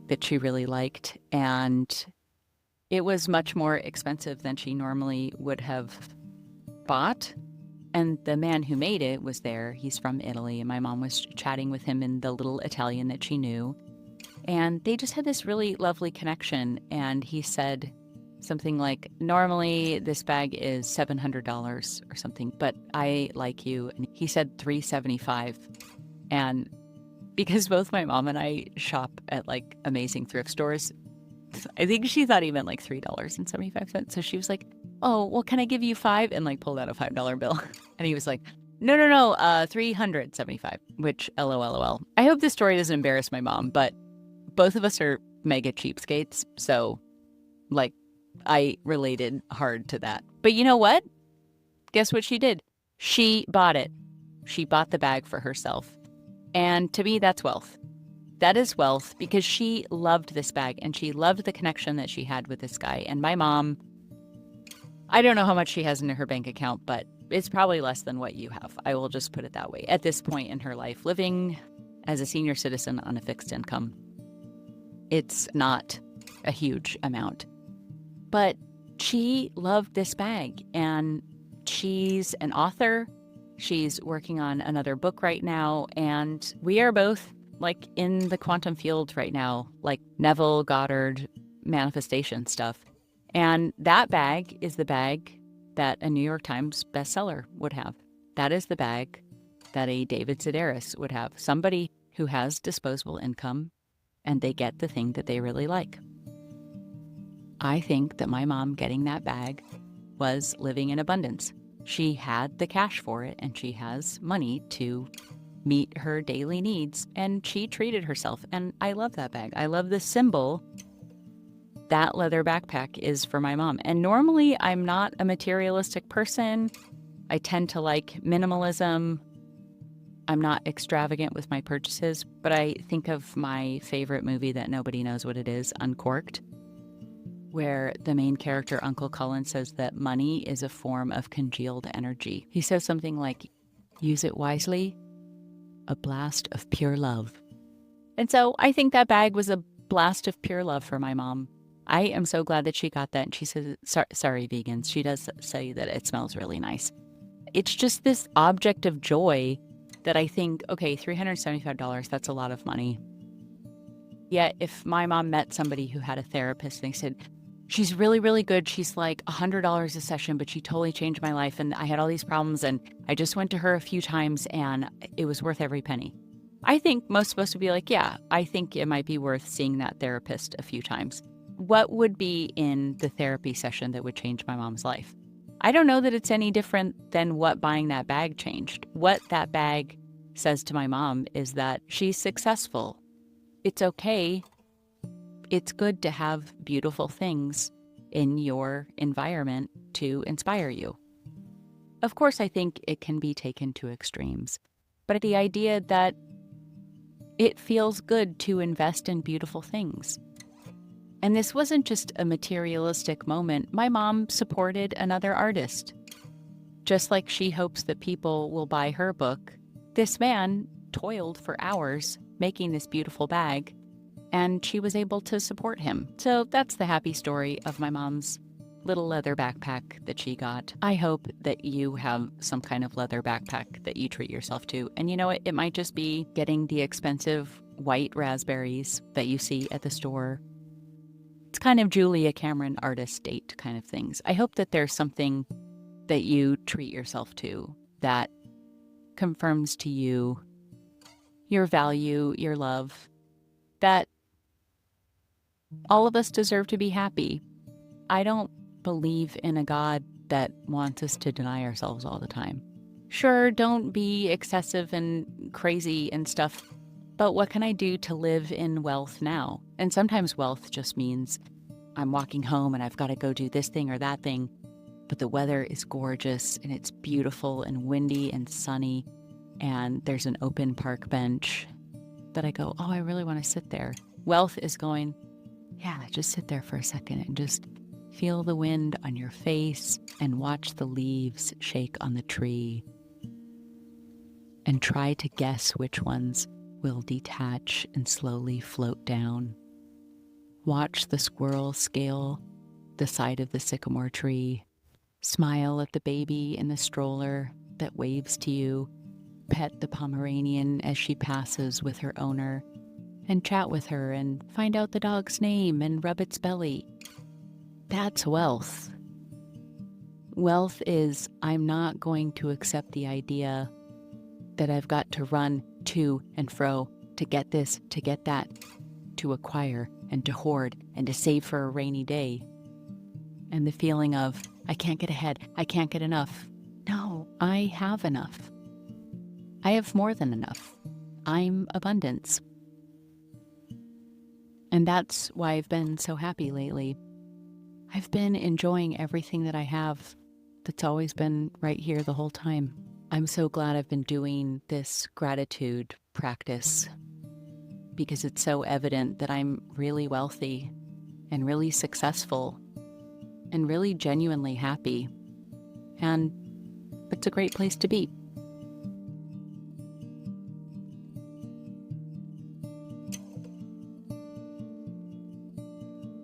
that she really liked. And it was much more expensive than she normally would have bought. And the man who made it was there. He's from Italy, and my mom was chatting with him in the little Italian that she knew. And they just had this really lovely connection. And he said something like, normally this bag is $700 or something, but I like you. And he said $375. And because both my mom and I shop at like amazing thrift stores, I think she thought he meant like $3.75. So she was like, oh, well, can I give you $5? And like pulled out a $5 bill. And he was like, no, $375, which LOL. I hope this story doesn't embarrass my mom, but both of us are mega cheapskates. So like I related hard to that. But you know what? Guess what she did? She bought it. She bought the bag for herself. And to me, that's wealth. That is wealth because she loved this bag and she loved the connection that she had with this guy. And my mom, I don't know how much she has in her bank account, but it's probably less than what you have. I will just put it that way. At this point in her life, living as a senior citizen on a fixed income, it's not a huge amount. But she loved this bag, and she's an author. She's working on another book right now, and we are both like in the quantum field right now, like Neville Goddard manifestation stuff. And that bag is the bag that a New York Times bestseller would have. That is the bag that a David Sedaris would have. Somebody who has disposable income and they get the thing that they really like. I think that my mom getting that bag was living in abundance. She had the cash for it and she has money to meet her daily needs, and she treated herself. And I love that bag. I love the symbol that leather backpack is for my mom. And normally I'm not a materialistic person. I tend to like minimalism. I'm not extravagant with my purchases, but I think of my favorite movie that nobody knows what it is, Uncorked, where the main character, Uncle Cullen, says that money is a form of congealed energy. He says something like, use it wisely, a blast of pure love. And so I think that bag was a blast of pure love for my mom. I am so glad that she got that. And she says, sorry, vegans. She does say that it smells really nice. It's just this object of joy that I think, okay, $375, that's a lot of money. Yet if my mom met somebody who had a therapist and they said, she's really, really good. She's like $100 a session, but she totally changed my life. And I had all these problems and I just went to her a few times and it was worth every penny. I think most of us would be like, yeah, I think it might be worth seeing that therapist a few times. What would be in the therapy session that would change my mom's life? I don't know that it's any different than what buying that bag changed. What that bag says to my mom is that she's successful. It's okay. It's good to have beautiful things in your environment to inspire you. Of course, I think it can be taken to extremes, but the idea that it feels good to invest in beautiful things. And this wasn't just a materialistic moment. My mom supported another artist. Just like she hopes that people will buy her book, this man toiled for hours making this beautiful bag, and she was able to support him. So that's the happy story of my mom's little leather backpack that she got. I hope that you have some kind of leather backpack that you treat yourself to. And you know what? It might just be getting the expensive white raspberries that you see at the store. It's kind of Julia Cameron artist date kind of things. I hope that there's something that you treat yourself to that confirms to you your value, your love, that all of us deserve to be happy. I don't believe in a God that wants us to deny ourselves all the time. Sure, don't be excessive and crazy and stuff, but what can I do to live in wealth now? And sometimes wealth just means I'm walking home and I've got to go do this thing or that thing, but the weather is gorgeous and it's beautiful and windy and sunny, and there's an open park bench that I go, oh, I really want to sit there. Wealth is going, yeah, just sit there for a second and just feel the wind on your face and watch the leaves shake on the tree and try to guess which ones will detach and slowly float down. Watch the squirrel scale the side of the sycamore tree. Smile at the baby in the stroller that waves to you. Pet the Pomeranian as she passes with her owner, and chat with her and find out the dog's name and rub its belly. That's wealth. Wealth is I'm not going to accept the idea that I've got to run to and fro to get this, to get that, to acquire and to hoard and to save for a rainy day. And the feeling of, I can't get ahead, I can't get enough. No, I have enough. I have more than enough. I'm abundance. And that's why I've been so happy lately. I've been enjoying everything that I have that's always been right here the whole time. I'm so glad I've been doing this gratitude practice because it's so evident that I'm really wealthy and really successful and really genuinely happy. And it's a great place to be.